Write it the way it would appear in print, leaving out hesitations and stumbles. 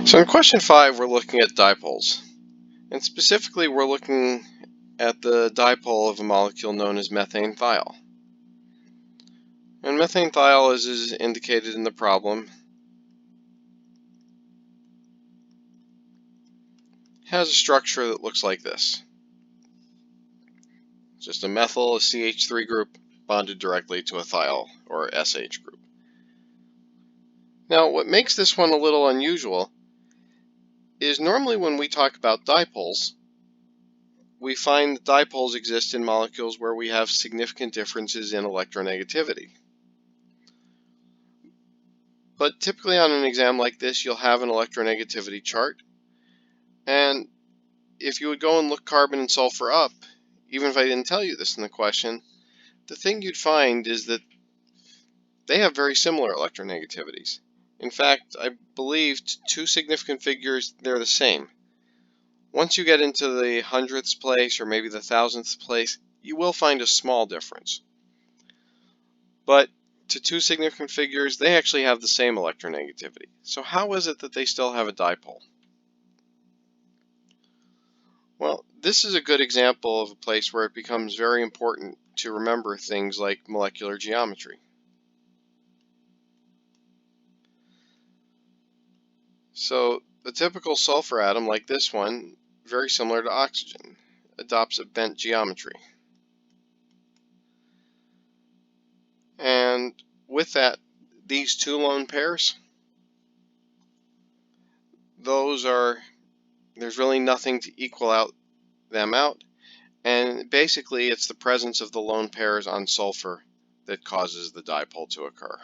So in question 5, we're looking at dipoles. And specifically, we're looking at the dipole of a molecule known as methanethiol. And methanethiol, as is indicated in the problem, has a structure that looks like this. Just a methyl, a CH3 group, bonded directly to a thiol, or SH group. Now, what makes this one a little unusual is normally when we talk about dipoles, we find that dipoles exist in molecules where we have significant differences in electronegativity. But typically on an exam like this, you'll have an electronegativity chart. And if you would go and look carbon and sulfur up, even if I didn't tell you this in the question, the thing you'd find is that they have very similar electronegativities. In fact, I believe to two significant figures, they're the same. Once you get into the hundredths place or maybe the thousandth place, you will find a small difference. But to two significant figures, they actually have the same electronegativity. So how is it that they still have a dipole? Well, this is a good example of a place where it becomes very important to remember things like molecular geometry. So a typical sulfur atom like this one, very similar to oxygen, adopts a bent geometry. And with that, these two lone pairs, there's really nothing to equal out them out. And basically, it's the presence of the lone pairs on sulfur that causes the dipole to occur.